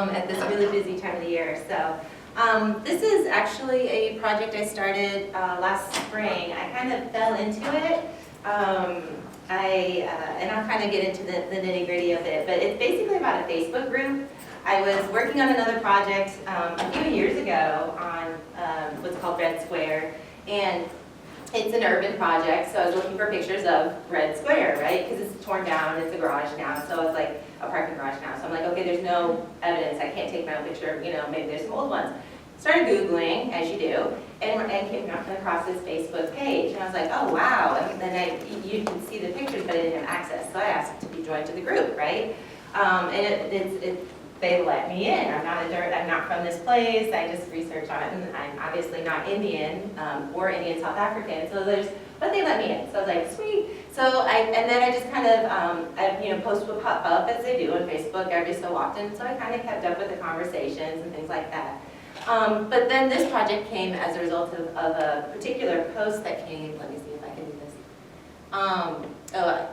at this really busy time of the year. So this is actually a project I started last spring. I kind of fell into it. And I'll kind of get into the nitty-gritty of it, but it's basically about a Facebook group. I was working on another project a few years ago on what's called Red Square, and it's an urban project, so I was looking for pictures of Red Square, right? Because it's torn down, it's a garage now, so it's like a parking garage now. So I'm like, okay, there's no evidence, I can't take my own picture, you know, maybe there's some old ones. Started Googling, as you do, and came across this Facebook page, and I was like, oh wow, and then you can see the pictures, but I didn't have access, so I asked to be joined to the group, right? And they let me in. I'm not from this place, I just researched on it, and I'm obviously not Indian, or Indian South African, but they let me in, so I was like, sweet. So and then I just kind of, posts would pop up, as they do on Facebook every so often, so I kind of kept up with the conversations and things like that. But then this project came as a result of a particular post that came, let me see if I can do this.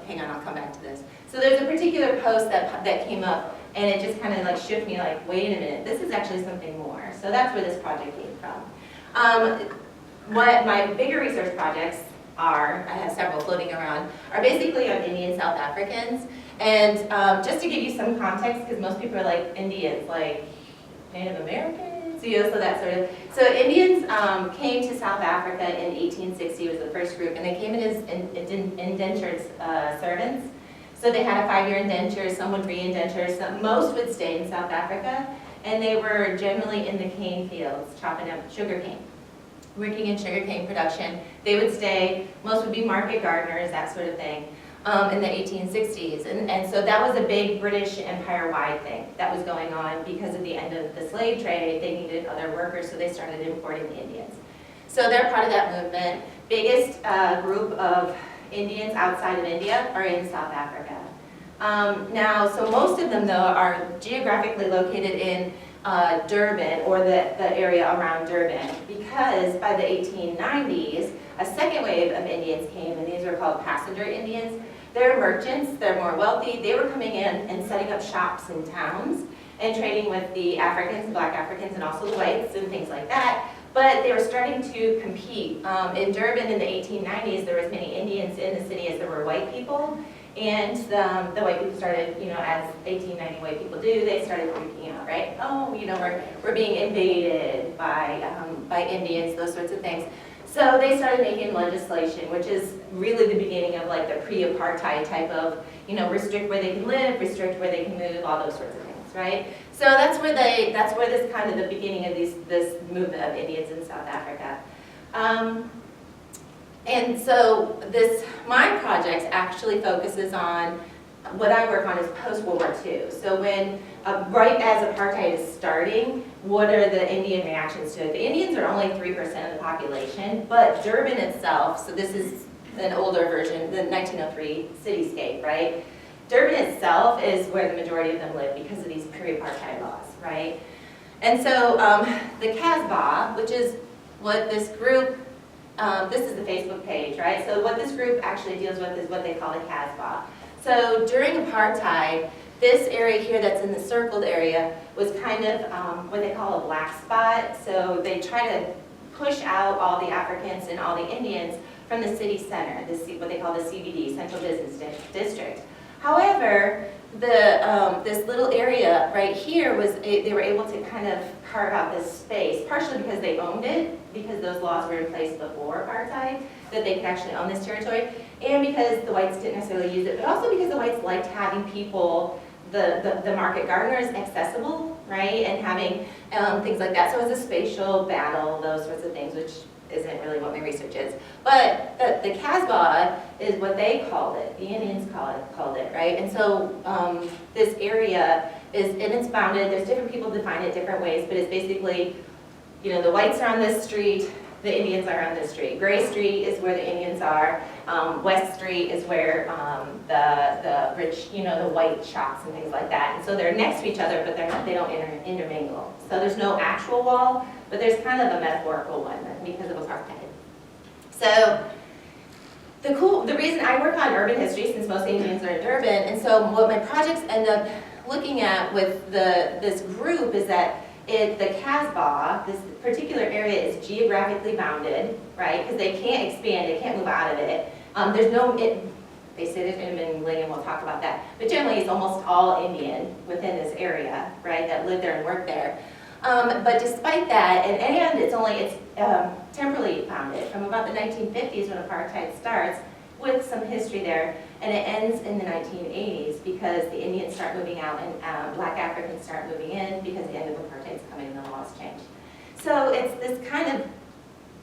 Hang on, I'll come back to this. So there's a particular post that came up, and it just kind of like shook me like, wait a minute, this is actually something more. So that's where this project came from. What my bigger research projects are, I have several floating around, are basically on Indian South Africans. And just to give you some context, because most people are like Indians, like Native Americans, so that sort of. So Indians came to South Africa in 1860, was the first group, and they came in as indentured servants. So they had a 5-year indenture, some would re-indenture, most would stay in South Africa, and they were generally in the cane fields, chopping up sugar cane, working in sugar cane production. They would stay, most would be market gardeners, that sort of thing, in the 1860s. And so that was a big British Empire-wide thing that was going on because of the end of the slave trade. They needed other workers, so they started importing the Indians. So they're part of that movement. Biggest group of Indians outside of India are in South Africa. So most of them, though, are geographically located in Durban, or the area around Durban, because by the 1890s, a second wave of Indians came, and these were called passenger Indians. They're merchants, they're more wealthy. They were coming in and setting up shops in towns and trading with the Africans, black Africans, and also the whites and things like that. But they were starting to compete. In Durban in the 1890s, there were as many Indians in the city as there were white people. And the white people started, as 1890 white people do, they started freaking out, right? Oh, we're being invaded by Indians, those sorts of things. So they started making legislation, which is really the beginning of like the pre-apartheid type of, restrict where they can live, restrict where they can move, all those sorts of things, right? So that's where this kind of the beginning of this movement of Indians in South Africa. And so my project actually focuses on, what I work on is post-World War II. So when, right as apartheid is starting, what are the Indian reactions to it? The Indians are only 3% of the population, but Durban itself, so this is an older version, the 1903 cityscape, right? Durban itself is where the majority of them live because of these pre-apartheid laws, right? And so the Casbah, which is what this group, this is the Facebook page, right? So what this group actually deals with is what they call the Casbah. So during apartheid, this area here that's in the circled area was kind of what they call a black spot. So they try to push out all the Africans and all the Indians from the city center, what they call the CBD, Central Business District. However, this little area right here they were able to kind of carve out this space, partially because they owned it, because those laws were in place before apartheid, that they could actually own this territory, and because the whites didn't necessarily use it, but also because the whites liked having people, the market gardeners, accessible, right, and having things like that. So it was a spatial battle, those sorts of things, which isn't really what my research is. But the Casbah is what they called it. The Indians called it, right? And so this area and it's bounded. There's different people define it different ways, but it's basically, the whites are on this street, the Indians are on this street. Gray Street is where the Indians are. West Street is where the rich, the white shops and things like that. And so they're next to each other, but they don't intermingle. So there's no actual wall, but there's kind of a metaphorical one because of apartheid. So the reason I work on urban history, since most Indians are in Durban, and so what my projects end up looking at with this group is that the Casbah, this particular area, is geographically bounded, right? Because they can't expand, they can't move out of it. There's no, they say there's intermingling, and we'll talk about that. But generally, it's almost all Indian within this area, right, that live there and work there. But despite that, and it's temporally bounded from about the 1950s when apartheid starts, with some history there, and it ends in the 1980s because the Indians start moving out and Black Africans start moving in because the end of apartheid is coming and the laws change. So it's this kind of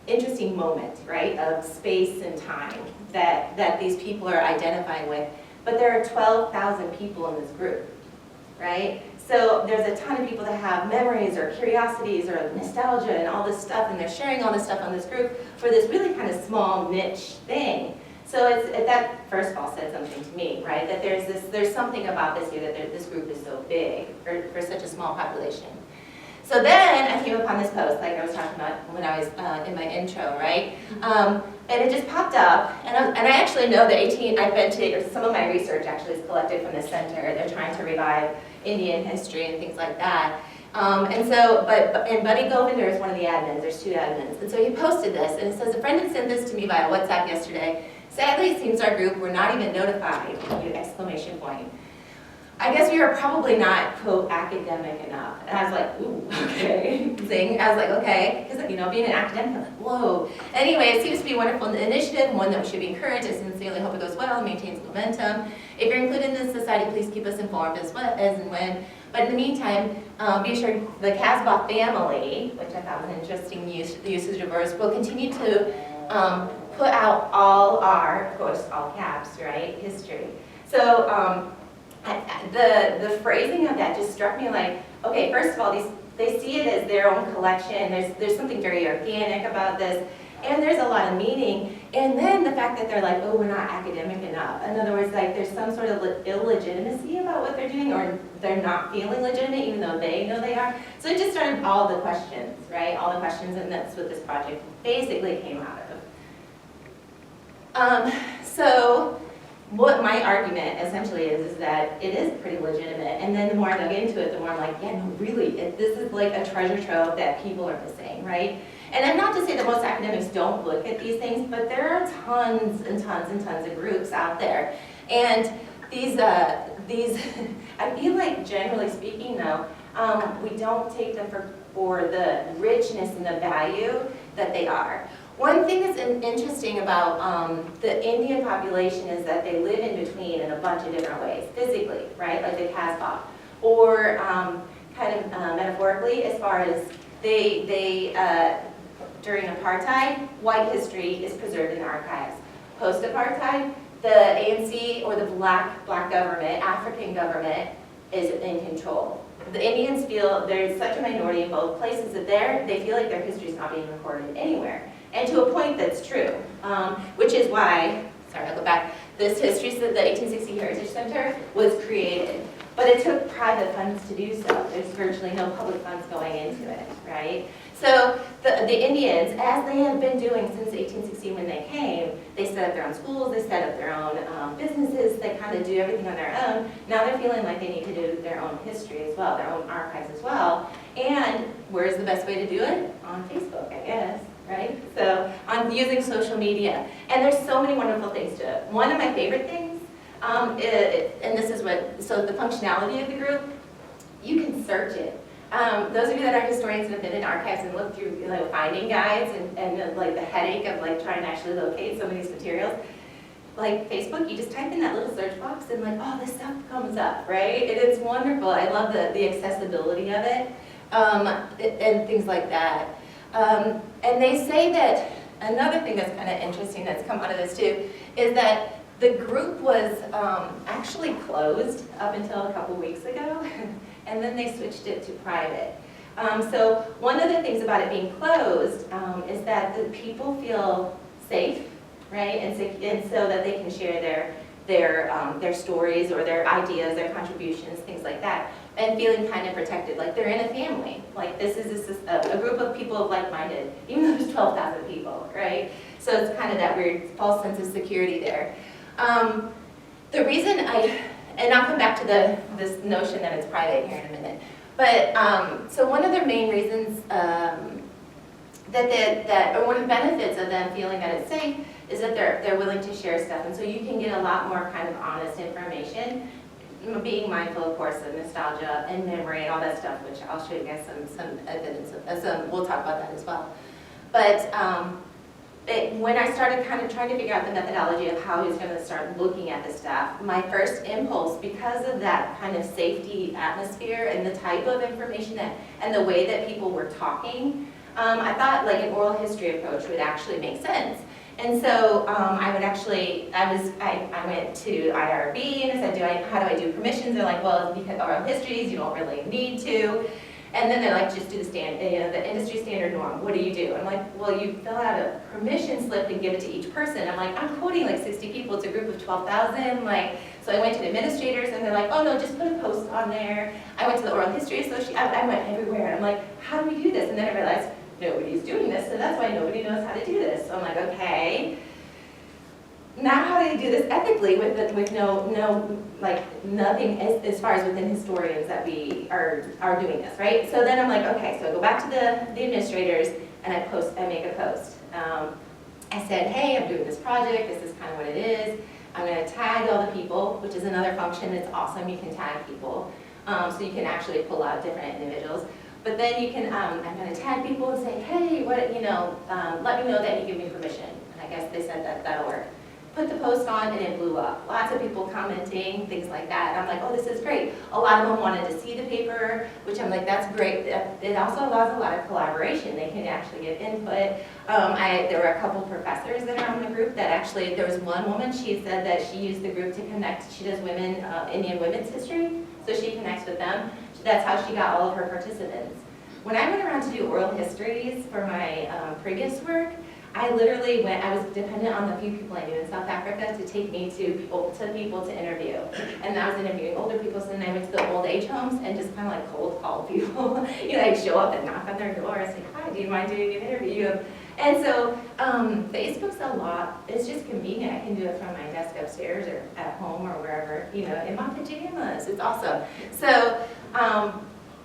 interesting moment, right, of space and time that these people are identifying with. But there are 12,000 people in this group, right? So there's a ton of people that have memories or curiosities or nostalgia and all this stuff, and they're sharing all this stuff on this group for this really kind of small niche thing. So that first of all said something to me, right? That there's something about this here that this group is so big for such a small population. So then I came upon this post, like I was talking about when I was in my intro, right? And it just popped up, and I actually know that I've been to, or some of my research actually is collected from the center. They're trying to revive Indian history and things like that. And Buddy Govinder is one of the admins. There's two admins, and so he posted this, and it says, "A friend had sent this to me via WhatsApp yesterday. Sadly, it seems our group were not even notified, exclamation point. I guess we were probably not, quote, academic enough." And I was like, ooh, okay, zing. I was like, okay, because, being an academic, I'm like, whoa. Anyway, it seems to be a wonderful initiative, one that we should be encouraged. I sincerely hope it goes well and maintains momentum. If you're included in this society, please keep us informed as and when. But in the meantime, be assured the Casbah family, which I thought was an interesting usage of words, will continue to put out all our, of course, all caps, right, history. So the phrasing of that just struck me like, okay, first of all, they see it as their own collection. There's something very organic about this, and there's a lot of meaning. And then the fact that they're like, oh, we're not academic enough. In other words, like there's some sort of illegitimacy about what they're doing, or they're not feeling legitimate even though they know they are. So it just started all the questions, right? All the questions, and that's what this project basically came out of. So what my argument essentially is that it is pretty legitimate, and then the more I dug into it, the more I'm like, yeah, no, really, this is like a treasure trove that people are missing, right? And I'm not to say that most academics don't look at these things, but there are tons and tons and tons of groups out there. And these I feel like generally speaking though, we don't take them for the richness and the value that they are. One thing that's interesting about the Indian population is that they live in between in a bunch of different ways, physically, right, like the Casbah, or kind of metaphorically, as far as during apartheid, white history is preserved in the archives. Post-apartheid, the ANC or the black government, African government, is in control. The Indians feel there's such a minority in both places that they feel like their history is not being recorded anywhere. And to a point that's true, which is why, sorry, I'll go back, this history, the 1860 Heritage Center was created. But it took private funds to do so. There's virtually no public funds going into it, right? So the Indians, as they have been doing since 1860 when they came, they set up their own schools, they set up their own businesses, they kind of do everything on their own. Now they're feeling like they need to do their own history as well, their own archives as well. And where's the best way to do it? On Facebook, I guess. Right? So I'm using social media. And there's so many wonderful things to it. One of my favorite things, and this is so the functionality of the group, you can search it. Those of you that are historians and have been in archives and looked through finding guides and like the headache of like trying to actually locate some of these materials, like Facebook, you just type in that little search box and like, oh, this stuff comes up, right? And it's wonderful. I love the accessibility of it and things like that. And they say that another thing that's kind of interesting that's come out of this too is that the group was actually closed up until a couple weeks ago, and then they switched it to private. So one of the things about it being closed is that the people feel safe, right, and so that they can share their stories or their ideas, their contributions, things like that, and feeling kind of protected, like they're in a family. Like this is a group of people like-minded, even though there's 12,000 people, right? So it's kind of that weird false sense of security there. The reason and I'll come back to this notion that it's private here in a minute. But, so one of the main reasons or one of the benefits of them feeling that it's safe is that they're willing to share stuff. And so you can get a lot more kind of honest information, being mindful, of course, of nostalgia and memory and all that stuff, which I'll show you guys some evidence of, we'll talk about that as well. But when I started kind of trying to figure out the methodology of how he was going to start looking at the stuff, my first impulse, because of that kind of safety atmosphere and the type of information and the way that people were talking, I thought like an oral history approach would actually make sense. And so I went to IRB and I said, how do I do permissions? They're like, well, because oral histories, you don't really need to. And then they're like, just do the the industry standard norm. What do you do? I'm like, well, you fill out a permission slip and give it to each person. I'm like, I'm quoting like 60 people. It's a group of 12,000. Like, so I went to the administrators and they're like, oh no, just put a post on there. I went to the Oral History Association. I went everywhere. I'm like, how do we do this? And then I realized nobody's doing this, so that's why nobody knows how to do this. So I'm like, okay. Now how do you do this ethically with nothing as far as within historians that we are doing this, right? So then I'm like, okay, so I go back to the administrators and I make a post. I said, hey, I'm doing this project, this is kind of what it is. I'm gonna tag all the people, which is another function that's awesome, you can tag people. So you can actually pull out different individuals. But then you can, I'm gonna tag people and say, hey, let me know that you give me permission. And I guess they said that that'll work. Put the post on and it blew up. Lots of people commenting, things like that. And I'm like, oh, this is great. A lot of them wanted to see the paper, which I'm like, that's great. It also allows a lot of collaboration. They can actually give input. There were a couple professors that are on the group that actually, there was one woman, she said that she used the group to connect. She does Indian women's history, so she connects with them. That's how she got all of her participants. When I went around to do oral histories for my previous work, I literally I was dependent on the few people I knew in South Africa to take me to people to interview. And I was interviewing older people, so then I went to the old age homes and just kind of like cold call people. I'd show up and knock on their door and say, hi, do you mind doing an interview? And so Facebook's a lot. It's just convenient. I can do it from my desk upstairs or at home or wherever, in my pajamas. It's awesome. So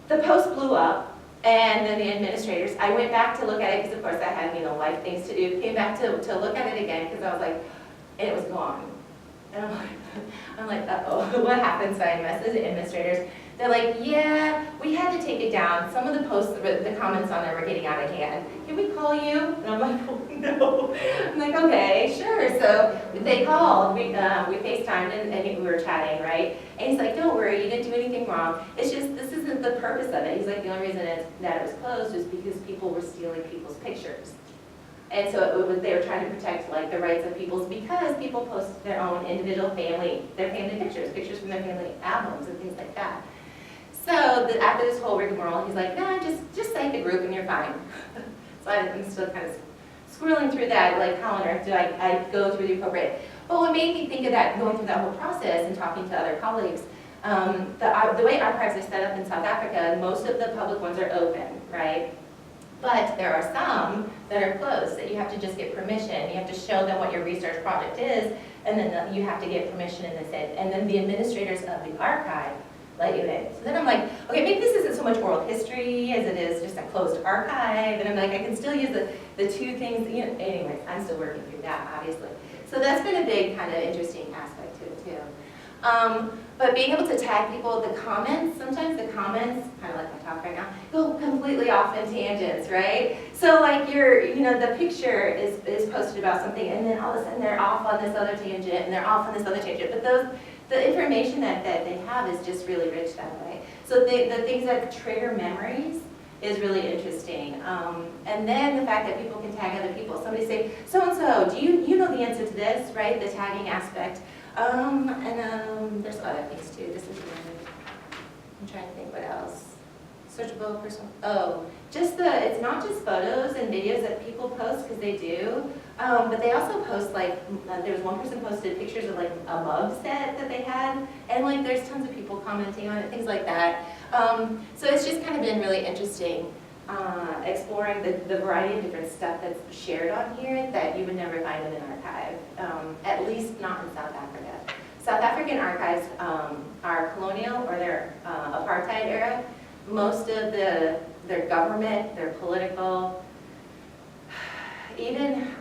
the post blew up. And then the administrators, I went back to look at it because of course I had, life things to do. Came back to look at it again because I was like, and it was gone. And I'm like, uh-oh, what happened? So I messaged the administrators. They're like, yeah, we had to take it down. Some of the posts, the comments on there were getting out of hand. Can we call you? And I'm like, oh, no. I'm like, okay, sure. So they called. We FaceTimed and we were chatting, right? And he's like, don't worry, you didn't do anything wrong. It's just, this isn't the purpose of it. He's like, the only reason that it was closed was because people were stealing people's pictures. And so they were trying to protect the rights of people's, because people post their own individual family pictures from their family albums and things like that. So after this whole rigmarole, he's like, no, just cite the group and you're fine. So I'm still kind of swirling through that, like how on earth do I go through the appropriate. But what made me think of that, going through that whole process and talking to other colleagues, the way archives are set up in South Africa, most of the public ones are open, right? But there are some that are closed that you have to just get permission. You have to show them what your research project is, and then you have to get permission in this end. And then the administrators of the archive let you in. So then I'm like, okay, maybe this isn't so much oral history as it is just a closed archive. And I'm like, I can still use the two things. Anyways, I'm still working through that, obviously. So that's been a big kind of interesting aspect to it, too. But being able to tag people, the comments, sometimes the comments, kind of like my talk right now, go completely off in tangents, right? So like the picture is posted about something, and then all of a sudden they're off on this other tangent, and they're off on this other tangent. But the information that they have is just really rich that way. So the things that trigger memories is really interesting. And then the fact that people can tag other people. Somebody say, so-and-so, do you know the answer to this, right? The tagging aspect. There's other things too. This is one. I'm trying to think what else. Searchable person. Oh, it's not just photos and videos that people post, because they do, but they also post there was one person posted pictures of a mug set that they had, and there's tons of people commenting on it, things like that. So it's just kind of been really interesting exploring the variety of different stuff that's shared on here that you would never find in an archive, at least not in South Africa. South African archives are colonial or they're apartheid era. Most of their government, their political, even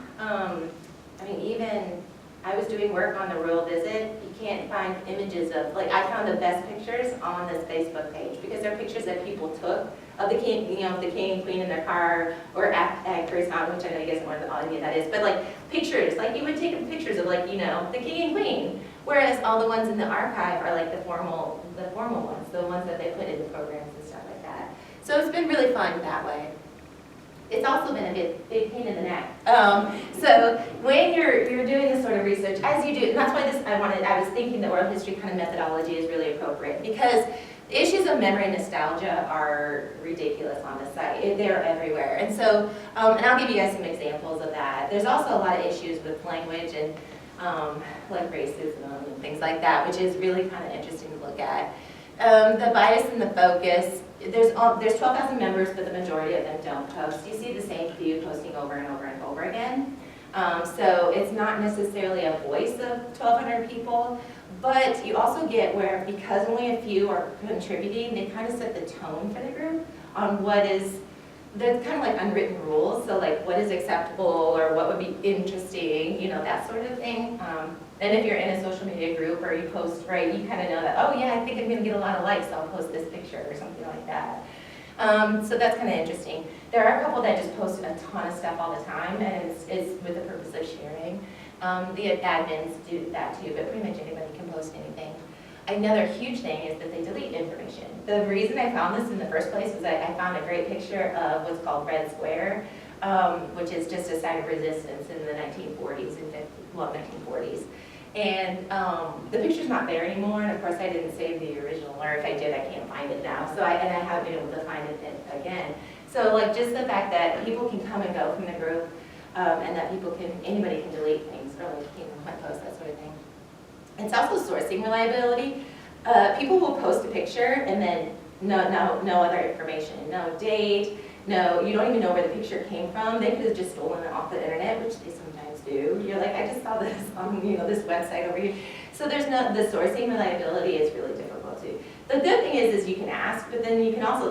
I was doing work on the royal visit. You can't find images of, like, I found the best pictures on this Facebook page because they're pictures that people took of the king, the king and queen in their car, or at Grace Mountain, which I know you guys don't know what that is, but like pictures, like you would take pictures of, like, the king and queen. Whereas all the ones in the archive are like the formal ones, the ones that they put into programs and stuff like that. So it's been really fun that way. It's also been a big pain in the neck. So when you're doing this sort of research, as you do, and that's why I was thinking the oral history kind of methodology is really appropriate, because the issues of memory and nostalgia are ridiculous on the site. They're everywhere. And so, and I'll give you guys some examples of that. There's also a lot of issues with language and like racism and things like that, which is really kind of interesting to look at. The bias and the focus. There's 12,000 members, but the majority of them don't post. You see the same few posting over and over and over again. So it's not necessarily a voice of 1,200 people, but you also get where, because only a few are contributing, they kind of set the tone for the group on what is, there's kind of like unwritten rules, so like what is acceptable or what would be interesting, that sort of thing. And if you're in a social media group or you post, right, you kind of know that, oh yeah, I think I'm going to get a lot of likes, so I'll post this picture or something like that. So that's kind of interesting. There are a couple that just post a ton of stuff all the time, and it's with the purpose of sharing. The admins do that too, but pretty much anybody can post anything. Another huge thing is that they delete information. The reason I found this in the first place was I found a great picture of what's called Red Square, which is just a sign of resistance in the 1940s and 1940s. And the picture's not there anymore, and of course I didn't save the original, or if I did, I can't find it now. So I haven't been able to find it again. So like just the fact that people can come and go from the group, and that anybody can delete things, or like, my post, that sort of thing. It's also sourcing reliability. People will post a picture and then no other information, no date, no, you don't even know where the picture came from. They could have just stolen it off the internet, which they sometimes do. You're like, I just saw this on this website over here. So the sourcing reliability is really difficult too. The good thing is you can ask, but then you can also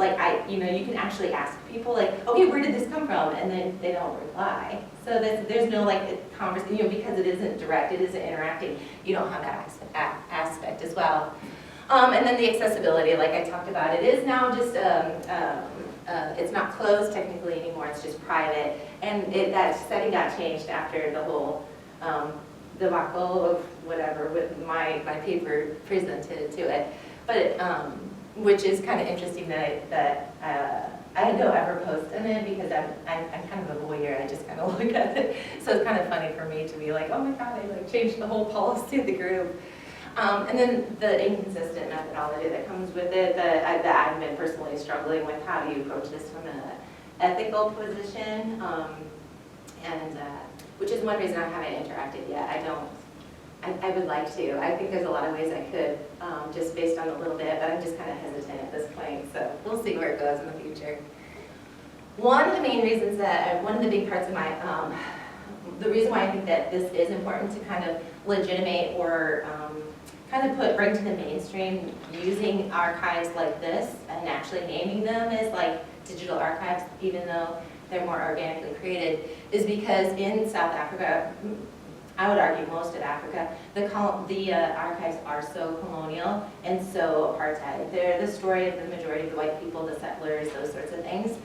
you can actually ask people like, okay, where did this come from? And then they don't reply. So there's no conversation, because it isn't direct, it isn't interacting. You don't have that aspect as well. And then the accessibility, like I talked about, it is now just it's not closed technically anymore. It's just private, and that setting got changed after the whole debacle of whatever with my paper presented to it. But which is kind of interesting that I don't ever post in it because I'm kind of a voyeur. I just kind of look at it. So it's kind of funny for me to be like, oh my God, I changed the whole policy of the group. And then the inconsistent methodology that comes with it that I've been personally struggling with. How do you approach this from an ethical position? Which is one reason I haven't interacted yet. I would like to. I think there's a lot of ways I could, just based on a little bit, but I'm just kind of hesitant at this point. So we'll see where it goes in the future. One of the main reasons one of the big parts of my, the reason why I think that this is important to kind of legitimate or kind of bring to the mainstream using archives like this and actually naming them as like digital archives, even though they're more organically created, is because in South Africa, I would argue most of Africa, the archives are so colonial and so apartheid. They're the story of the majority of the white people, the settlers, those sorts of things.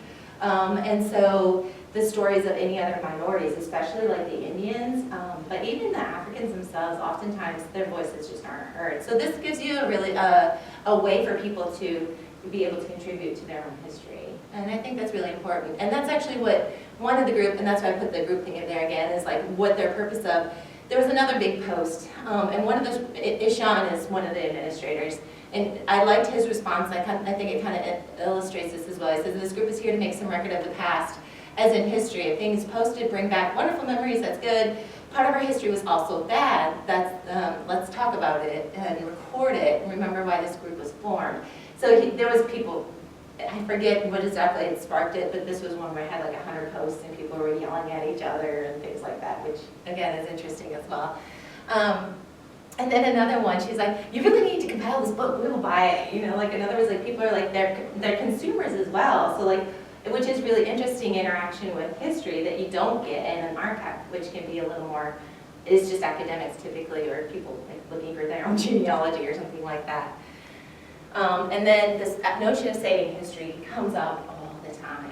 And so the stories of any other minorities, especially like the Indians, but even the Africans themselves, oftentimes their voices just aren't heard. So this gives you a way for people to be able to contribute to their own history. And I think that's really important. And that's actually what one of the group, and that's why I put the group thing in there again, is like what their purpose of. There was another big post, and one of those, Ishan is one of the administrators, and I liked his response. I think it kind of illustrates this as well. He says, this group is here to make some record of the past, as in history. If things posted bring back wonderful memories, that's good. Part of our history was also bad. Let's talk about it and record it and remember why this group was formed. So there was people, I forget what exactly it sparked it, but this was one where I had like 100 posts and people were yelling at each other and things like that, which again is interesting as well. And then another one, she's like, you really need to compile this book, we will buy it. You know, like in other words, like people are like, they're consumers as well. So like, which is really interesting interaction with history that you don't get in an archive, which can be a little more, it's just academics typically, or people like looking for their own genealogy or something like that. And then this notion of saving history comes up all the time.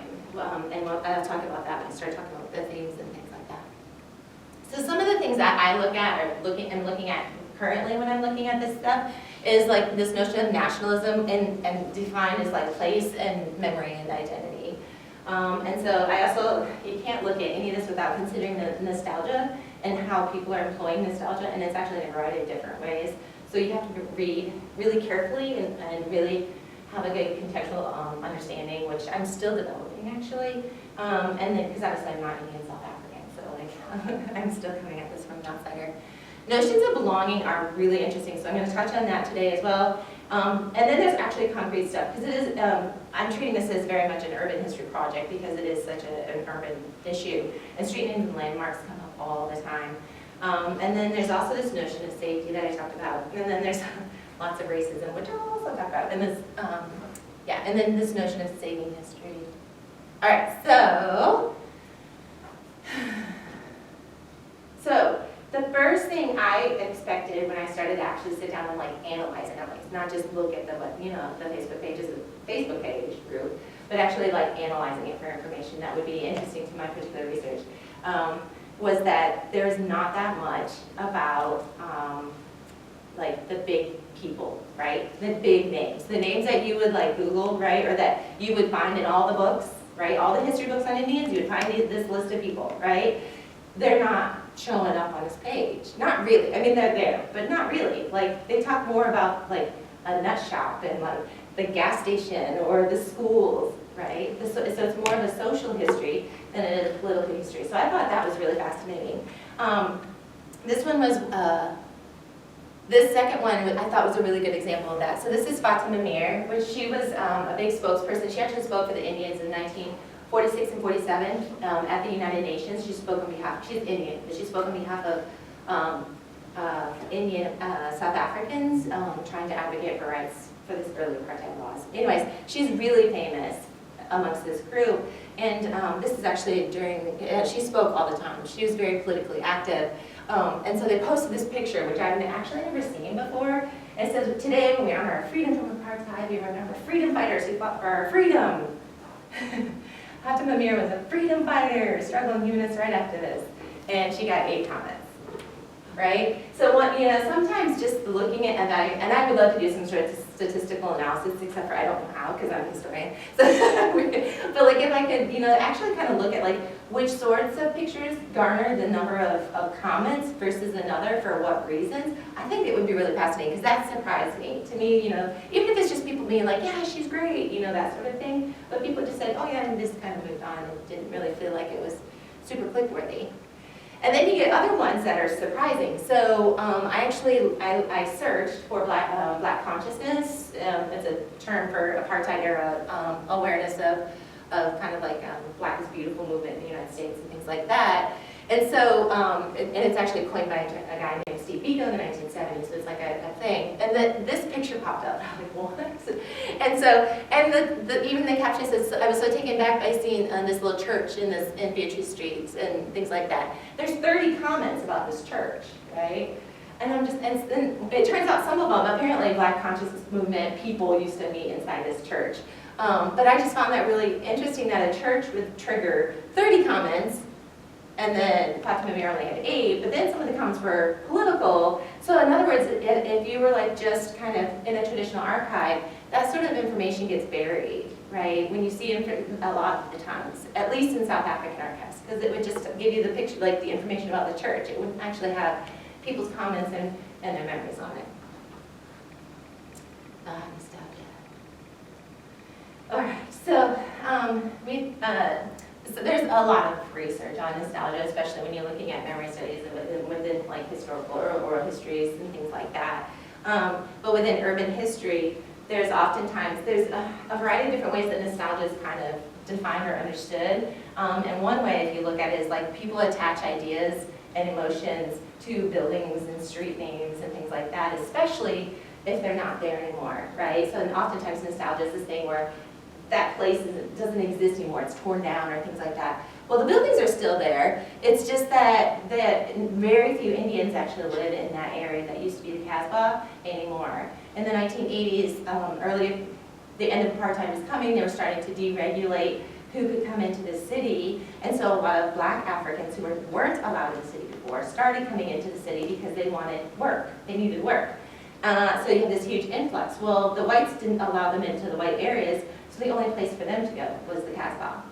And I'll talk about that when I start talking about the themes and things like that. So some of the things that I look at, or I'm looking at currently when I'm looking at this stuff, is like this notion of nationalism and defined as like place and memory and identity. And so I also, you can't look at any of this without considering the nostalgia and how people are employing nostalgia, and it's actually in a variety of different ways. So you have to read really carefully and really have a good contextual understanding, which I'm still developing actually. And then, because obviously I'm not Indian South African, so like I'm still coming at this from an outsider. Notions of belonging are really interesting, so I'm going to touch on that today as well. And then there's actually concrete stuff, because it is, I'm treating this as very much an urban history project because it is such an urban issue. And street names and landmarks come up all the time. And then there's also this notion of safety that I talked about. And then there's lots of racism, which I'll also talk about. And this, yeah, and then this notion of saving history. All right, so the first thing I expected when I started to actually sit down and like analyze it, not just look at the, you know, the Facebook page group, but actually like analyzing it for information that would be interesting to my particular research, was that there's not that much about like the big people, right? The big names, the names that you would like Google, right? Or that you would find in all the books, right? All the history books on Indians, you would find this list of people, right? They're not showing up on this page. Not really. I mean, they're there, but not really. Like, they talk more about like a nut shop and like the gas station or the schools, right? So it's more of a social history than it is a political history. So I thought that was really fascinating. This one was, this second one I thought was a really good example of that. So this is Fatima Mir, which she was a big spokesperson. She actually spoke for the Indians in 1946 and 47 at the United Nations. She spoke on behalf, she's Indian, but she spoke on behalf of Indian South Africans trying to advocate for rights for this early apartheid laws. Anyways, she's really famous amongst this group, and this is actually during, she spoke all the time. She was very politically active, and so they posted this picture, which I've actually never seen before. And it says, today when we honor our freedom from apartheid, we remember freedom fighters who fought for our freedom. Fatima Mir was a freedom fighter, struggling humanist rights activist, and she got 8 comments. Right? So what, you know, sometimes just looking at that, and I would love to do some sort of statistical analysis, except for I don't know how, because I'm a historian. So, but like if I could, you know, actually kind of look at like which sorts of pictures garner the number of comments versus another for what reasons, I think it would be really fascinating, because that surprised me. To me, you know, even if it's just people being like, yeah, she's great, you know, that sort of thing, but people just said, oh yeah, and just kind of moved on and didn't really feel like it was super click-worthy. And then you get other ones that are surprising. So I searched for black consciousness. It's a term for apartheid era awareness of kind of like Black is Beautiful movement in the United States and things like that. And so, and it's actually coined by a guy named Steve Biko in the 1970s, so it's like a thing. And this picture popped up, and I'm like, what? And so, and even the caption says, I was so taken back by seeing this little church in Beatrice Street and things like that. There's 30 comments about this church, right? And I'm just, and it turns out some of them, apparently Black consciousness movement people used to meet inside this church. But I just found that really interesting that a church would trigger 30 comments, and then Fatima Mir only had 8, but then some of the comments were political. So in other words, if you were like just kind of in a traditional archive, that sort of information gets buried, right? When you see it a lot of the times, at least in South African archives, because it would just give you the picture, like the information about the church. It wouldn't actually have people's comments and their memories on it. All right, so so there's a lot of research on nostalgia, especially when you're looking at memory studies within like historical or oral histories and things like that. But within urban history, there's oftentimes, there's a variety of different ways that nostalgia is kind of defined or understood. And one way, if you look at it, is like people attach ideas and emotions to buildings and street names and things like that, especially if they're not there anymore, right? So oftentimes nostalgia is this thing where that place doesn't exist anymore, it's torn down or things like that. Well, the buildings are still there. It's just that very few Indians actually live in that area that used to be the Casbah anymore. In the 1980s, the end of apartheid was coming. They were starting to deregulate who could come into the city, and so a lot of black Africans who weren't allowed in the city before started coming into the city because they wanted work. They needed work. So you had this huge influx. Well, the whites didn't allow them into the white areas, so the only place for them to go was the Casbah.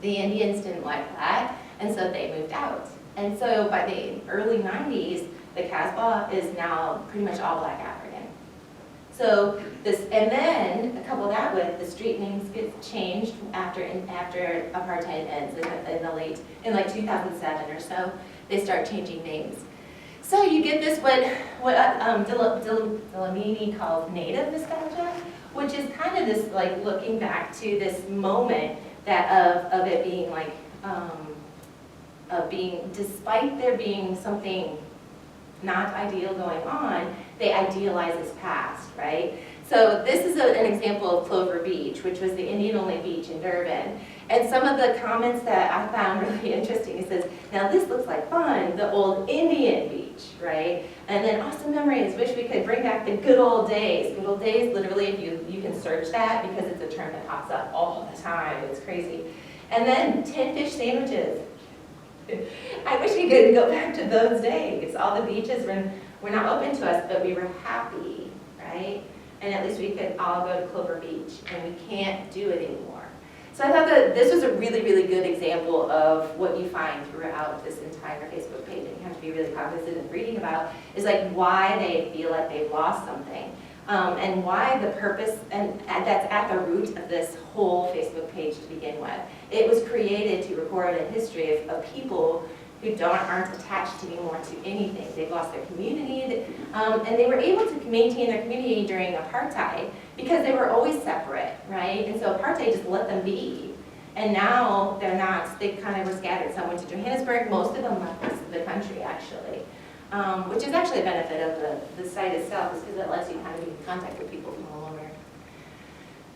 The Indians didn't like that, and so they moved out. And so by the early 90s, the Casbah is now pretty much all black African. So and then couple that with the street names get changed after apartheid ends in like 2007 or so, they start changing names. So you get this what Delamini calls native nostalgia, which is kind of this like looking back to this moment that of it being like despite there being something not ideal going on, they idealize its past, right? So this is an example of Clover Beach, which was the Indian-only beach in Durban. And some of the comments that I found really interesting, it says, now this looks like fun, the old Indian beach, right? And then awesome memories, wish we could bring back the good old days. Good old days, literally, if you can search that, because it's a term that pops up all the time, it's crazy. And then 10 fish sandwiches. I wish we could go back to those days. All the beaches were not open to us, but we were happy, right? And at least we could all go to Clover Beach, and we can't do it anymore. So I thought that this was a really, really good example of what you find throughout this entire Facebook page, and you have to be really cognizant of reading about, is like why they feel like they've lost something. And why the purpose, and that's at the root of this whole Facebook page to begin with. It was created to record a history of people who aren't attached anymore to anything. They've lost their community, and they were able to maintain their community during apartheid because they were always separate, right? And so apartheid just let them be. And now they're not, they kind of were scattered. Some went to Johannesburg, most of them left the country actually. Which is actually a benefit of the site itself, is because it lets you kind of be in contact with people from all over.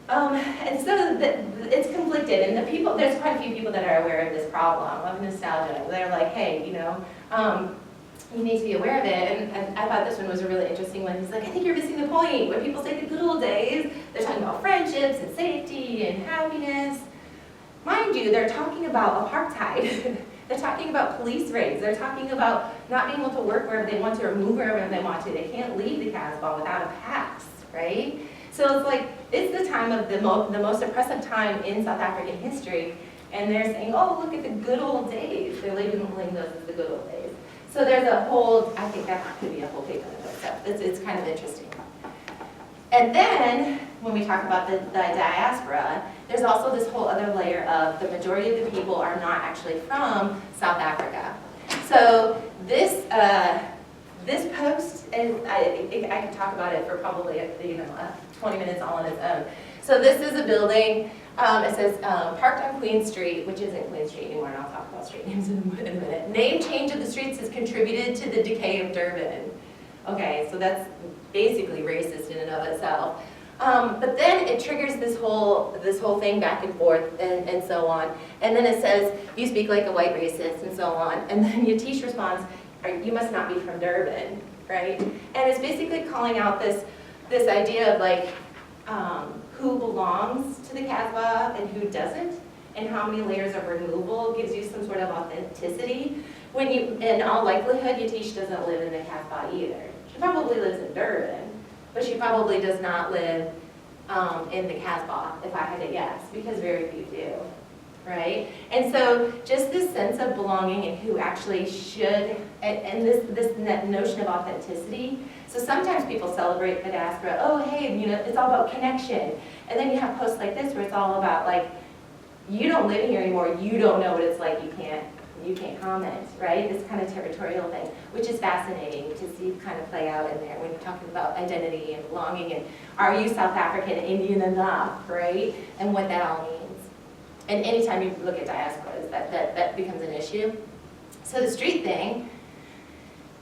And so it's conflicted, and there's quite a few people that are aware of this problem of nostalgia. They're like, hey, you need to be aware of it, and I thought this one was a really interesting one. He's like, I think you're missing the point. When people say the good old days, they're talking about friendships and safety and happiness. Mind you, they're talking about apartheid. They're talking about police raids. They're talking about not being able to work wherever they want to or move wherever they want to. They can't leave the Casbah without a pass, right? So it's like, it's the time of the most oppressive time in South African history, and they're saying, oh, look at the good old days. They're labeling those as the good old days. So there's a whole, I think that could be a whole page on itself. It's kind of interesting. And then, when we talk about the diaspora, there's also this whole other layer of the majority of the people are not actually from South Africa. So this post, and I can talk about it for probably 20 minutes all on its own. So this is a building, it says parked on Queen Street, which isn't Queen Street anymore, and I'll talk about street names in a minute. Name change of the streets has contributed to the decay of Durban. Okay, so that's basically racist in and of itself. But then it triggers this whole thing back and forth and so on. And then it says, you speak like a white racist and so on. And then Yatish responds, you must not be from Durban, right? And it's basically calling out this idea of like, who belongs to the Casbah and who doesn't, and how many layers of removal gives you some sort of authenticity. When in all likelihood, Yatish doesn't live in the Casbah either. She probably lives in Durban, but she probably does not live in the Casbah, if I had to guess, because very few do, right? And so just this sense of belonging and who actually should, and this notion of authenticity. So sometimes people celebrate the diaspora, oh hey, it's all about connection. And then you have posts like this where it's all about like, you don't live here anymore, you don't know what it's like, you can't comment, right? This kind of territorial thing, which is fascinating to see kind of play out in there when you're talking about identity and belonging and are you South African, Indian enough, right? And what that all means. And anytime you look at diasporas, that becomes an issue. So the street thing,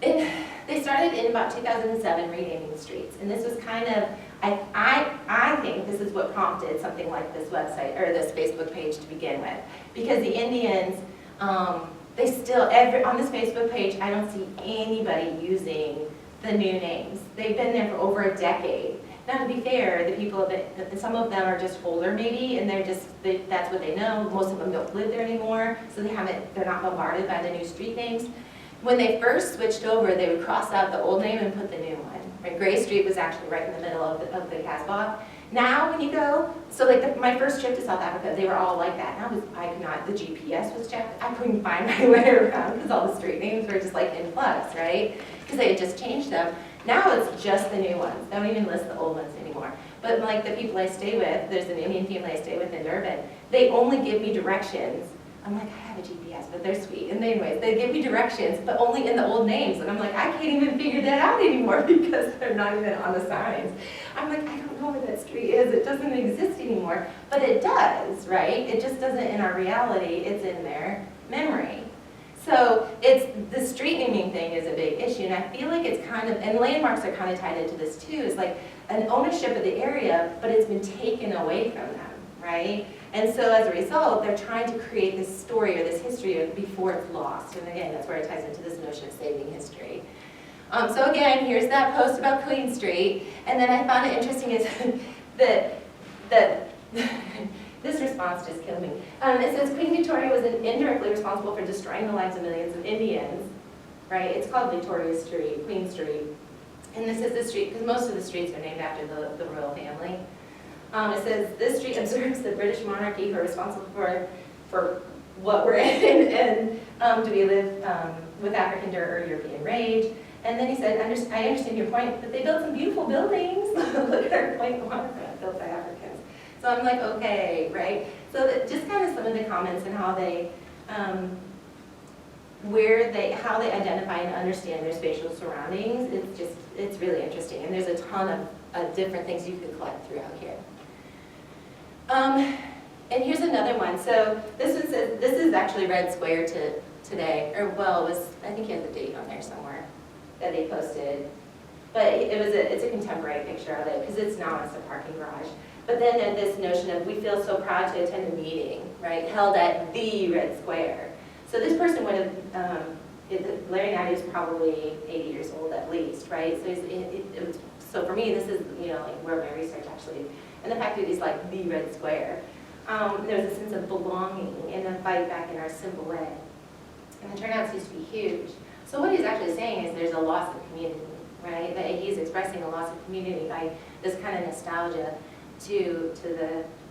they started in about 2007 renaming streets, and this was kind of, I think this is what prompted something like this website, or this Facebook page to begin with. Because the Indians, they still, on this Facebook page, I don't see anybody using the new names. They've been there for over a decade. Now, to be fair, the people that some of them are just older maybe, and that's what they know. Most of them don't live there anymore, so they're not bombarded by the new street names. When they first switched over, they would cross out the old name and put the new one. Right? Gray Street was actually right in the middle of the Casbah. Now, when you go, so like my first trip to South Africa, they were all like that. The GPS was checked. I couldn't find my way around because all the street names were just like in flux, right? Because they had just changed them. Now it's just the new ones. They don't even list the old ones anymore. But like the people I stay with, there's an Indian family I stay with in Durban, they only give me directions. I'm like, I have a GPS, but they're sweet. And anyways, they give me directions, but only in the old names. And I'm like, I can't even figure that out anymore because they're not even on the signs. I'm like, I don't know where that street is. It doesn't exist anymore. But it does, right? It just doesn't in our reality. It's in their memory. So the street naming thing is a big issue, and I feel like it's kind of, and landmarks are kind of tied into this too, is like an ownership of the area, but it's been taken away from them, right? And so as a result, they're trying to create this story or this history before it's lost. And again, that's where it ties into this notion of saving history. So again, here's that post about Queen Street, and then I found it interesting is that this response just killed me. It says Queen Victoria was indirectly responsible for destroying the lives of millions of Indians, right? It's called Victoria Street, Queen Street. And this is the street, because most of the streets are named after the royal family. It says, this street observes the British monarchy who are responsible for what we're in, and do we live with African dirt or European rage? And then he said, I understand your point, but they built some beautiful buildings. Look at our point waterfront built by Africans. So I'm like, okay, right? So just kind of some of the comments and how they, how they identify and understand their spatial surroundings. It's really interesting. And there's a ton of different things you could collect throughout here. And here's another one. So this is actually Red Square today, or well, I think he has the date on there somewhere that they posted. But it's a contemporary picture of it because it's now a parking garage. But then this notion of we feel so proud to attend a meeting, right, held at the Red Square. So this person would have, Larry Knight is probably 80 years old at least, right? So so for me, this is like where my research actually, and the fact that he's like the Red Square. There's a sense of belonging and a fight back in our simple way. And the turnout seems to be huge. So what he's actually saying is there's a loss of community, right? That he's expressing a loss of community by this kind of nostalgia to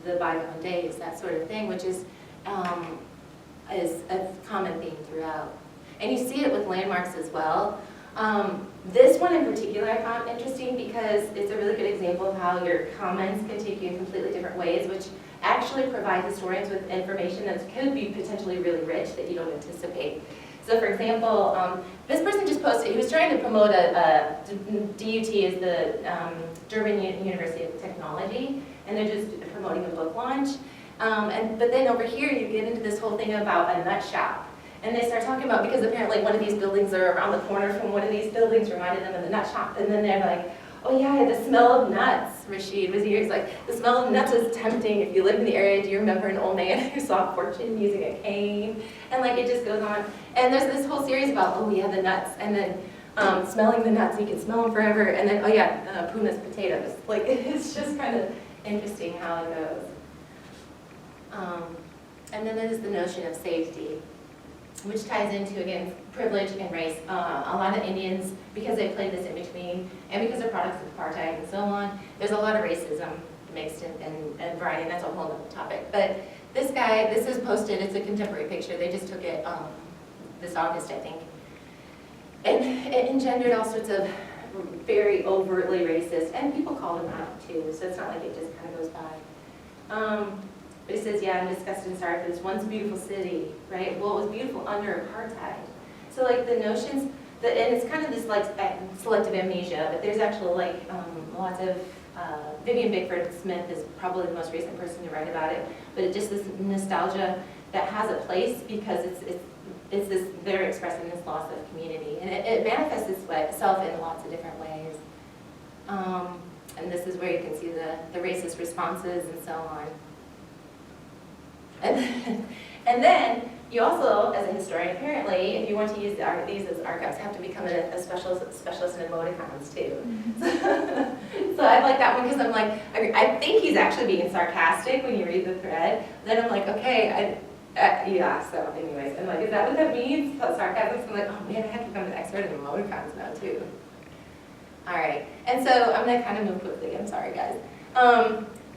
the bygone days, that sort of thing, which is a common theme throughout. And you see it with landmarks as well. This one in particular I found interesting because it's a really good example of how your comments can take you in completely different ways, which actually provide historians with information that could be potentially really rich that you don't anticipate. So for example, this person just posted, he was trying to promote DUT is the Durban University of Technology, and they're just promoting a book launch. But then over here you get into this whole thing about a nut shop. And they start talking about, because apparently one of these buildings are around the corner from one of these buildings reminded them of the nut shop. And then they're like, oh yeah, the smell of nuts. Rashid was here, he's like, the smell of nuts is tempting. If you live in the area, do you remember an old man who saw a fortune using a cane? And like it just goes on. And there's this whole series about, oh yeah, the nuts. And then smelling the nuts, you can smell them forever. And then, oh yeah, Puma's potatoes. Like it's just kind of interesting how it goes. And then there's the notion of safety, which ties into, again, privilege and race. A lot of Indians, because they played this in between, and because they're products of apartheid and so on, there's a lot of racism mixed in variety, and that's a whole other topic. But this guy, this is posted, it's a contemporary picture, they just took it this August, I think. And it engendered all sorts of very overtly racist, and people called him out too, so it's not like it just kind of goes by. But he says, yeah, I'm disgusted and sorry for this once beautiful city, right? Well, it was beautiful under apartheid. So like the notions, and it's kind of this like selective amnesia, but there's actually like lots of, Vivian Bickford Smith is probably the most recent person to write about it, but it's just this nostalgia that has a place because it's this, they're expressing this loss of community. And it manifests itself in lots of different ways. And this is where you can see the racist responses and so on. And then you also, as a historian, apparently, if you want to use these as archives, have to become a specialist in emoticons too. So I like that one because I'm like, I think he's actually being sarcastic when you read the thread. Then I'm like, okay, yeah, so anyways, I'm like, is that what that means? Sarcasm? So I'm like, oh man, I have to become an expert in emoticons now too. All right, and so I'm gonna kind of move quickly, I'm sorry guys.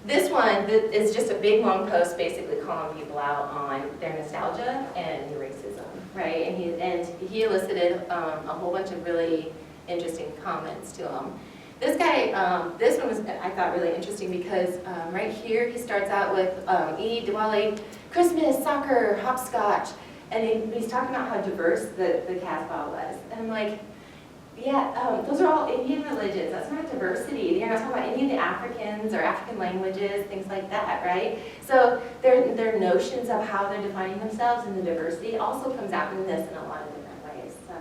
This one is just a big long post basically calling people out on their nostalgia and the racism, right? And he elicited a whole bunch of really interesting comments to him. This guy, this one was, I thought, really interesting because right here he starts out with Eid, Diwali, Christmas, soccer, hopscotch, and he's talking about how diverse the Casbah was. And I'm like, yeah, those are all Indian religions. That's not diversity. You're not talking about any of the Africans or African languages, things like that, right? So their notions of how they're defining themselves and the diversity also comes out in this in a lot of different ways. So.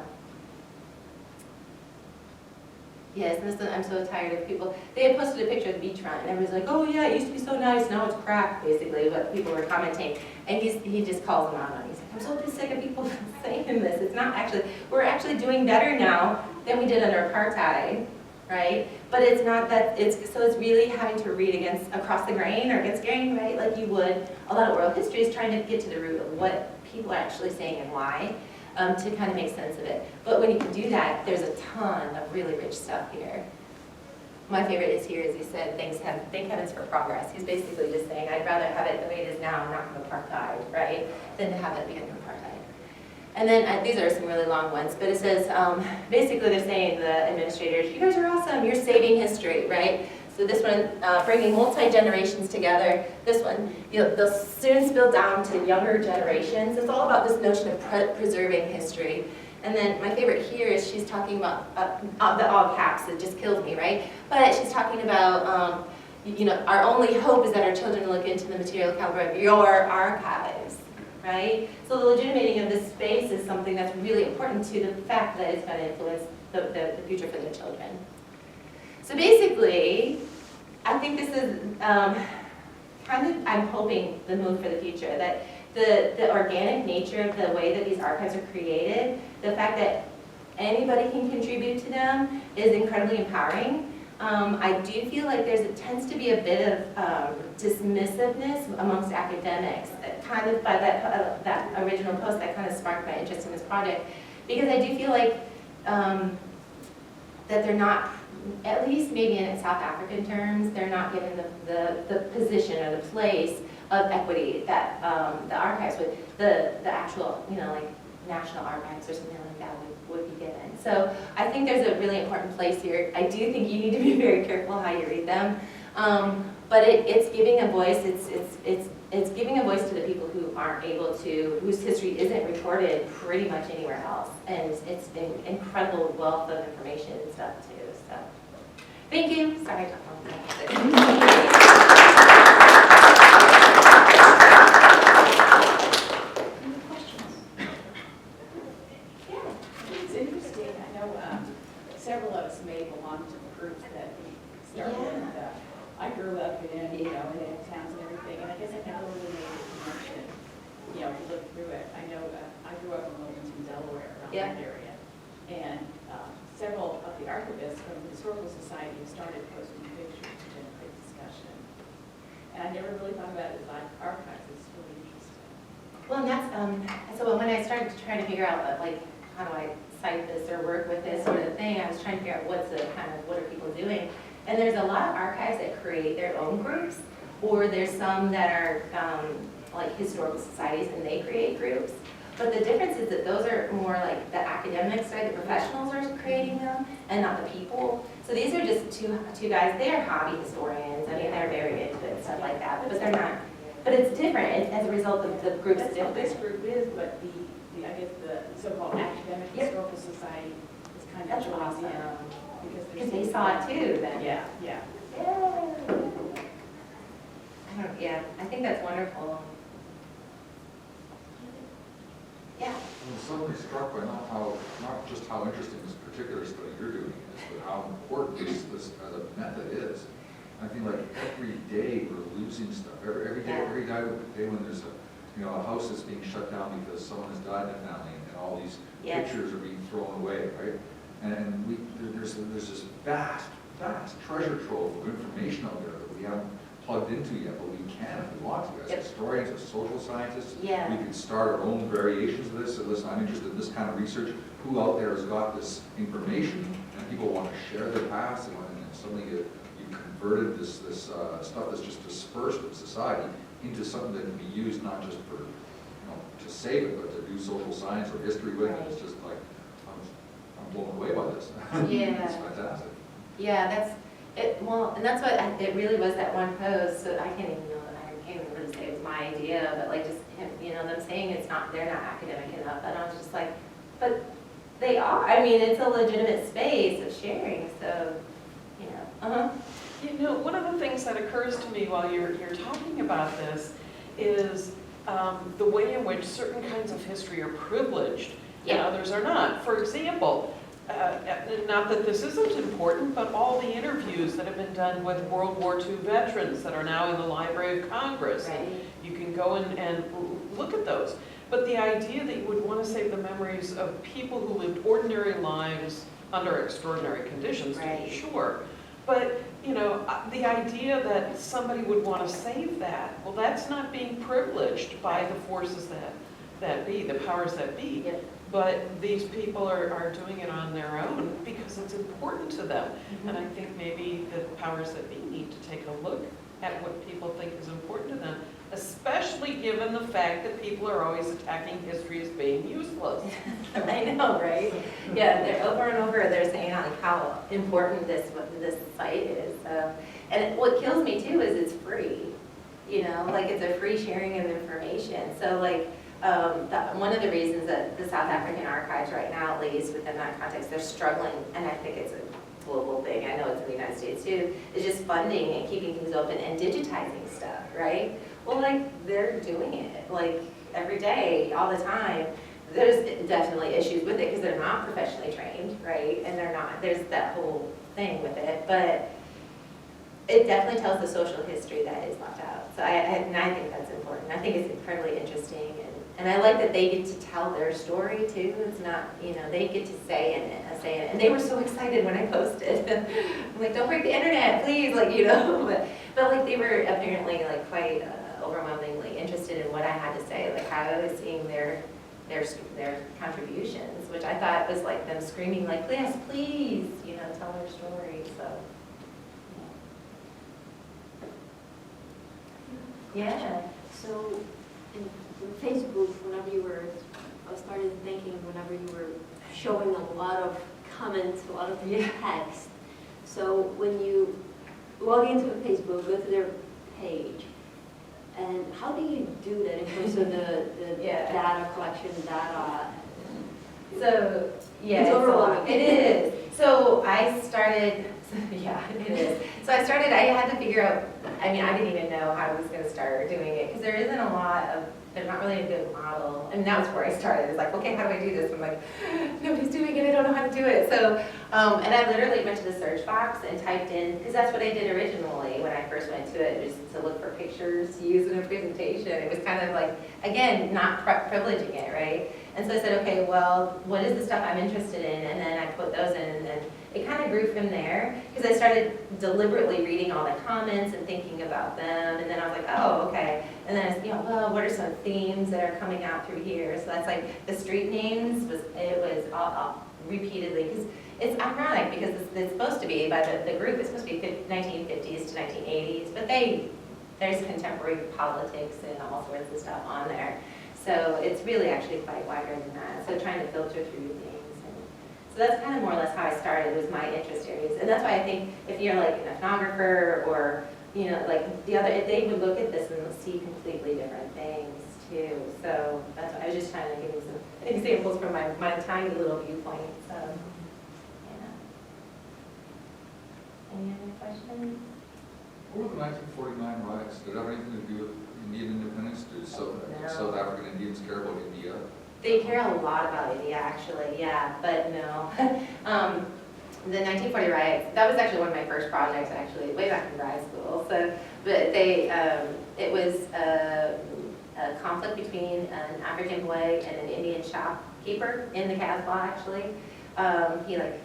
Yes, and this one, I'm so tired of people. They had posted a picture of the beachfront, and everybody's like, oh yeah, it used to be so nice, now it's crap, basically, what people were commenting. And he just calls them out on it. He's like, I'm so sick of people saying this. It's not actually, we're actually doing better now than we did under apartheid, right? But it's not that, so it's really having to read across the grain or against grain, right? Like you would, a lot of oral history is trying to get to the root of what people are actually saying and why, to kind of make sense of it. But when you can do that, there's a ton of really rich stuff here. My favorite is here, as he said, thank heavens for progress. He's basically just saying, I'd rather have it the way it is now, not from apartheid, right, than to have it be under apartheid. And then, these are some really long ones, but it says, basically they're saying, the administrators, you guys are awesome, you're saving history, right? So this one, bringing multi-generations together. This one, the students build down to younger generations. It's all about this notion of preserving history. And then my favorite here is she's talking about, the all caps, it just kills me, right? But she's talking about, our only hope is that our children look into the material caliber of your archives, right? So the legitimating of this space is something that's really important to the fact that it's going to influence the future for their children. So basically, I think this is I'm hoping the move for the future, that the organic nature of the way that these archives are created, the fact that anybody can contribute to them is incredibly empowering. I do feel like tends to be a bit of dismissiveness amongst academics, kind of by that original post that kind of sparked my interest in this project, because I do feel like that they're not, at least maybe in South African terms, they're not given the position or the place of equity that the archives would, the actual, like national archives or something like that would be given. So I think there's a really important place here. I do think you need to be very careful how you read them, but it's giving a voice. It's giving a voice to the people who aren't able to, whose history isn't recorded pretty much anywhere else, and it's an incredible wealth of information and stuff too. So thank you. Sorry, I talked long time. Several of us may belong to the groups that we started with. I grew up in, in towns and everything, and I guess I never really made a connection, to look through it. I know I grew up in Wilmington, Delaware, around that area, and several of the archivists from the Historical Society started posting pictures to generate discussion. And I never really thought about it as archives. It's really interesting. Well, and that's, so when I started to try to figure out, how do I cite this or work with this sort of thing, I was trying to figure out what are people doing. And there's a lot of archives that create their own groups, or there's some that are like historical societies and they create groups. But the difference is that those are more like the academics, right? The professionals are creating them and not the people. So these are just two guys, they are hobby historians. I mean, they're very into it and stuff like that, but they're not. But it's different as a result of the group's That's different. what this group is, but I guess the so-called academic historical society is kind of That's joined awesome. in. Because they saw it too then. Yeah. I think that's wonderful. suddenly struck by not just how interesting this particular study you're doing is, but how important this as a method is. I think like every day we're losing stuff. Every day when there's a house that's being shut down because someone has died in the family, and all these pictures are being thrown away, right? And there's this vast treasure trove of information out there that we haven't plugged into yet, but we can if we want to. As historians, as social scientists, we can start our own variations of this. So listen, I'm interested in this kind of research. Who out there has got this information, and people want to share their past, and suddenly you've converted this stuff that's just dispersed in society into something that can be used not just for to save it, but to do social science or history with it. It's just like I'm blown away by this. Yeah, it's fantastic. Yeah, that's it. Well, and that's what it really was, that one post. So I can't even really say it was my idea, but like just them saying they're not academic enough, and I was just like, but they are. I mean, it's a legitimate space of sharing. So one of the things that occurs to me while you're talking about this is the way in which certain kinds of history are privileged and others are not. For example, not that this isn't important, but all the interviews that have been done with World War II veterans that are now in the Library of Congress, you can go and look at those. But the idea that you would want to save the memories of people who lived ordinary lives under extraordinary conditions, to be sure. But, the idea that somebody would want to save that, well, that's not being privileged by the forces that be, the powers that be. But these people are doing it on their own because it's important to them. And I think maybe the powers that be need to take a look at what people think is important to them, especially given the fact that people are always attacking history as being useless. I know, right? Yeah, they're over and over, they're saying like how important this site is. And what kills me too is it's free. Like it's a free sharing of information. So like one of the reasons that the South African archives right now, at least within that context, they're struggling, and I think it's a global thing, I know it's in the United States too, is just funding and keeping things open and digitizing stuff, right? Well, like, they're doing it, like, every day, all the time. There's definitely issues with it because they're not professionally trained, right? And there's that whole thing with it, but it definitely tells the social history that is left out. So I think that's important. I think it's incredibly interesting, and I like that they get to tell their story too. It's not, they get to say in it. And they were so excited when I posted. I'm like, don't break the internet, please, like, but like they were apparently like quite overwhelmingly interested in what I had to say, like how I was seeing their contributions, which I thought was like them screaming like, yes, please, tell their story. So yeah. So in Facebook, I started thinking whenever you were showing a lot of comments, a lot of text. So when you log into Facebook, go to their page, and how do you do that in terms of the data collection, data? So, yeah, it's overwhelming. It is. So I started, it is. So I had to figure out, I didn't even know how I was going to start doing it, because there's not really a good model. And that's where I started. It's like, okay, how do I do this? I'm like, nobody's doing it, I don't know how to do it. So, and I literally went to the search box and typed in, because that's what I did originally when I first went to it, was to look for pictures to use in a presentation. It was kind of like, again, not privileging it, right? And so I said, okay, well, what is the stuff I'm interested in? And then I put those in, and then it kind of grew from there, because I started deliberately reading all the comments and thinking about them, and then I was like, oh, okay. And then I was, well, what are some themes that are coming out through here? So that's like the street names, it was all repeatedly, because it's ironic, because it's supposed to be, by the group, it's supposed to be 1950s to 1980s, but there's contemporary politics and all sorts of stuff on there. So it's really actually quite wider than that. So trying to filter through things. So that's kind of more or less how I started, was my interest areas. And that's why I think if you're like an ethnographer or, like they would look at this and see completely different things too. So that's why I was just trying to give you some examples from my tiny little viewpoint. So, Any other questions? What were the 1949 riots? Did it have anything to do with Indian independence? Did South African Indians care about India? They care a lot about India, actually, yeah, but no. The 1940 riots, that was actually one of my first projects, actually, way back in grad school. So, but it was a conflict between an African boy and an Indian shopkeeper in the Casbah, actually. He like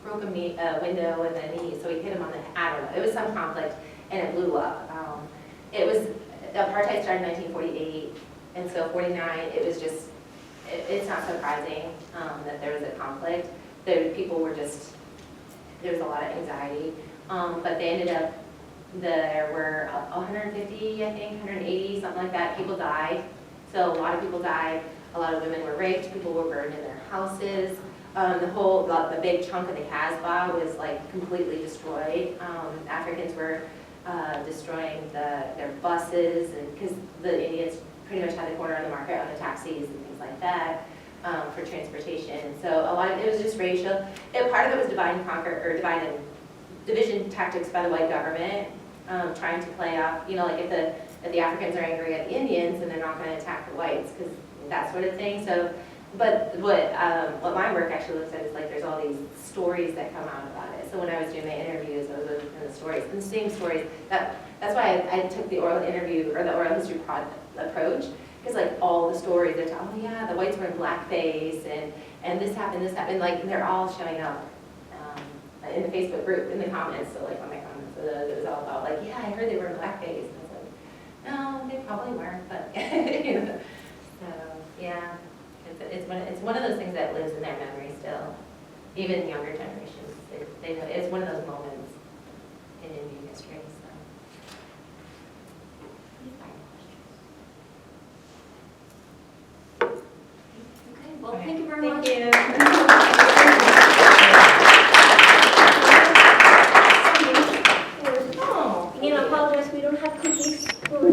broke a window and then so he hit him on the, I don't know, it was some conflict and it blew up. It was, apartheid started in 1948, and so 49, it was just, it's not surprising that there was a conflict. People were just, there was a lot of anxiety, but they ended up, there were 150, I think, 180, something like that, people died. So a lot of people died, a lot of women were raped, people were burned in their houses. The big chunk of the Casbah was like completely destroyed. Africans were destroying their buses, and because the Indians pretty much had the corner of the market on the taxis and things like that for transportation. So a lot of it was just racial. Part of it was divide and conquer, or division tactics by the white government, trying to play off, you know, like if the Africans are angry at the Indians and they're not going to attack the whites, because that sort of thing. So, but what my work actually looks at is like there's all these stories that come out about it. So when I was doing my interviews, I was looking for the stories, and the same stories. That's why I took the oral interview or the oral history approach, because like all the stories, they're oh yeah, the whites were in blackface and this happened, like they're all showing up in the Facebook group, in the comments. So like on my comments, it was all about like, yeah, I heard they were in blackface. And I was like, no, they probably weren't, but you know. So yeah, it's one of those things that lives in their memory still, even younger generations. They know it's one of those moments in Indian history. So. Okay, well, thank you very much. Thank you.